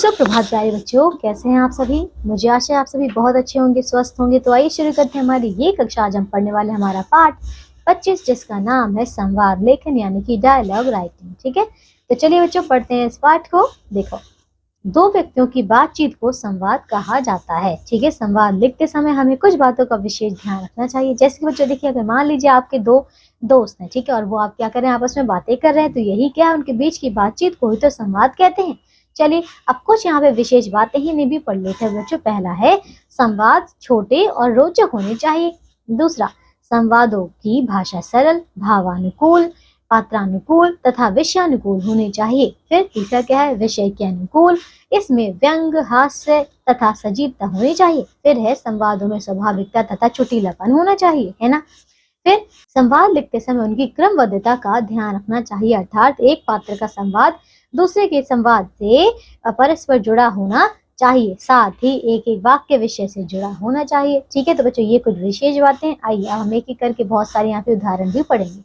सुप्रभात प्यारे बच्चों, कैसे हैं आप सभी। मुझे आशा है आप सभी बहुत अच्छे होंगे, स्वस्थ होंगे। तो आइए शुरू करते हैं हमारी ये कक्षा। आज हम पढ़ने वाले हमारा पाठ 25 जिसका नाम है संवाद लेखन यानी कि डायलॉग राइटिंग। ठीक है, तो चलिए बच्चों पढ़ते हैं इस पाठ को। देखो, दो व्यक्तियों की बातचीत को संवाद कहा जाता है। ठीक है, संवाद लिखते समय हमें कुछ बातों का विशेष ध्यान रखना चाहिए। जैसे कि बच्चों देखिए, अगर मान लीजिए आपके दो दोस्त हैं, ठीक है, और वो आप क्या कर रहे हैं, आपस में बातें कर रहे हैं, तो यही क्या है, उनके बीच की बातचीत को ही तो संवाद कहते हैं। चलिए अब कुछ यहाँ पे विशेष बातें ही नहीं भी पढ़ लेते हैं बच्चों। पहला है, संवाद छोटे और रोचक होने चाहिए। दूसरा, संवादों की भाषा सरल, भावानुकूल, पात्रानुकूल तथा विषयानुकूल होनी चाहिए। फिर तीसरा क्या है, विषय के अनुकूल, इसमें व्यंग, हास्य तथा सजीवता होनी चाहिए। फिर है, संवादों में स्वाभाविकता तथा चुटीलापन होना चाहिए, है ना। फिर संवाद लिखते समय उनकी क्रमबद्धता का ध्यान रखना चाहिए, अर्थात एक पात्र का संवाद दूसरे के संवाद से परस्पर जुड़ा होना चाहिए, साथ ही एक एक वाक्य विषय से जुड़ा होना चाहिए। ठीक है, तो बच्चों ये कुछ विशेष बातें। आइए अब हम एक एक करके बहुत सारे यहाँ पे उदाहरण भी पढ़ेंगे।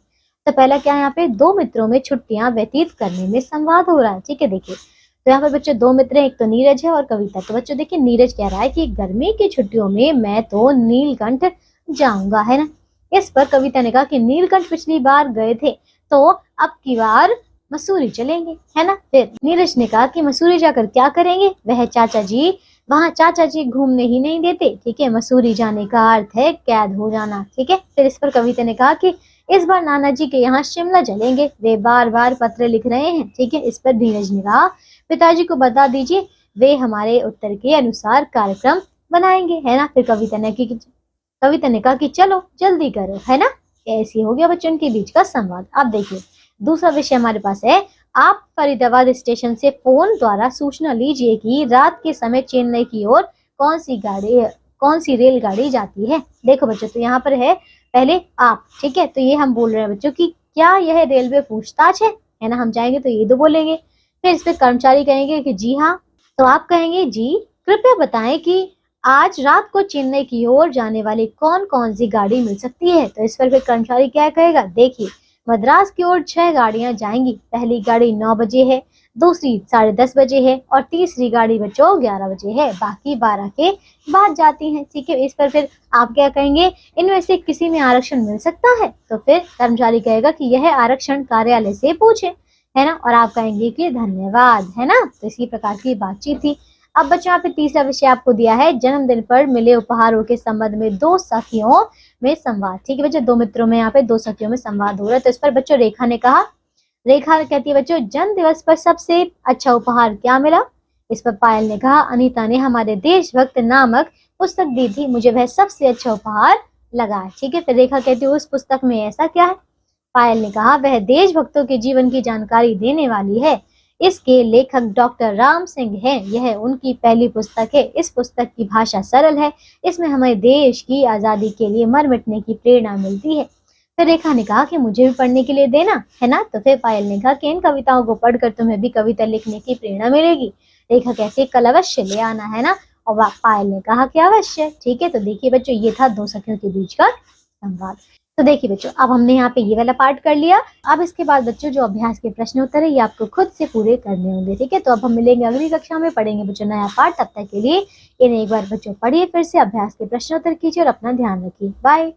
तो पहला क्या है, यहाँ पे दो मित्रों में छुट्टियां व्यतीत करने में संवाद हो रहा है। ठीक है, देखिए तो यहाँ पर बच्चों दो मित्र हैं, एक तो नीरज है और कविता। तो बच्चों देखिए, नीरज कह रहा है कि गर्मी की छुट्टियों में मैं तो नीलकंठ जाऊंगा, है ना। इस पर कविता ने कहा कि नीलकंठ पिछली बार गए थे, तो अब की बार मसूरी चलेंगे, है ना। फिर नीरज ने कहा कि मसूरी जाकर क्या करेंगे, वहाँ चाचा जी घूमने ही नहीं देते। ठीक है, मसूरी जाने का अर्थ है कैद हो जाना। ठीक है, फिर इस पर कविता ने कहा कि इस बार नाना जी के यहाँ शिमला चलेंगे, वे बार बार पत्र लिख रहे हैं। ठीक है, इस पर नीरज ने कहा पिताजी को बता दीजिए, वे हमारे उत्तर के अनुसार कार्यक्रम बनाएंगे, है ना। फिर कविता ने कहा कि चलो जल्दी करो, है ना। ऐसे हो गया बच्चों के बीच का संवाद। अब देखिए दूसरा विषय हमारे पास है, आप फरीदाबाद स्टेशन से फोन द्वारा सूचना लीजिए कि रात के समय चेन्नई की ओर कौन सी रेलगाड़ी जाती है। देखो बच्चों, तो यहाँ पर है पहले आप। ठीक है, तो ये हम बोल रहे हैं बच्चों की क्या यह रेलवे पूछताछ है ना। हम जाएंगे तो ये दो बोलेंगे। फिर इस पे कर्मचारी कहेंगे कि जी हाँ, तो आप कहेंगे जी कृपया बताएं कि आज रात को चेन्नई की ओर जाने वाली कौन कौन सी गाड़ी मिल सकती है। तो इस पर फिर कर्मचारी क्या कहेगा, देखिए मद्रास की ओर 6 गाड़ियां जाएंगी। पहली गाड़ी 9 बजे है, दूसरी 10:30 बजे है और तीसरी गाड़ी बच्चों 11 बजे है। बाकी 12 के बाद जाती हैं। ठीक है, इस पर फिर आप क्या कहेंगे, इनमें से किसी में आरक्षण मिल सकता है। तो फिर कर्मचारी कहेगा कि यह आरक्षण कार्यालय से पूछे, है ना। और आप कहेंगे कि धन्यवाद, है ना। तो इसी प्रकार की बातचीत थी। अब बच्चों यहाँ पे तीसरा विषय आपको दिया है, जन्मदिन पर मिले उपहारों के संबंध में दो सखियों में संवाद। ठीक है बच्चों, दो मित्रों में यहाँ पे दो सखियों में संवाद हो रहा है। तो इस पर बच्चों रेखा कहती है बच्चों, जन्म दिवस पर सबसे अच्छा उपहार क्या मिला। इस पर पायल ने कहा, अनीता ने हमारे देशभक्त नामक पुस्तक दी थी, मुझे वह सबसे अच्छा उपहार लगा। ठीक है, फिर रेखा कहती है उस पुस्तक में ऐसा क्या है। पायल ने कहा, वह देशभक्तों के जीवन की जानकारी देने वाली है, इसके लेखक डॉक्टर राम सिंह हैं, यह उनकी पहली पुस्तक है। इस पुस्तक की भाषा सरल है, इसमें हमें देश की आजादी के लिए मर मिटने की प्रेरणा मिलती है। फिर रेखा ने कहा कि मुझे भी पढ़ने के लिए देना, है ना। तो फिर पायल ने कहा कि इन कविताओं को पढ़कर तुम्हें भी कविता लिखने की प्रेरणा मिलेगी। रेखा कहती कल अवश्य ले आना, है ना। और पायल ने कहा कि अवश्य। ठीक है, तो देखिए बच्चों ये था दो सखियों के बीच का संवाद। तो देखिए बच्चों, अब हमने यहाँ पे ये वाला पार्ट कर लिया। अब इसके बाद बच्चों जो अभ्यास के प्रश्न उत्तर है ये आपको खुद से पूरे करने होंगे। ठीक है, तो अब हम मिलेंगे अगली कक्षा में, पढ़ेंगे बच्चों नया पार्ट। तब तक के लिए इन्हें एक बार बच्चों पढ़िए, फिर से अभ्यास के प्रश्न उत्तर कीजिए और अपना ध्यान रखिए। बाय।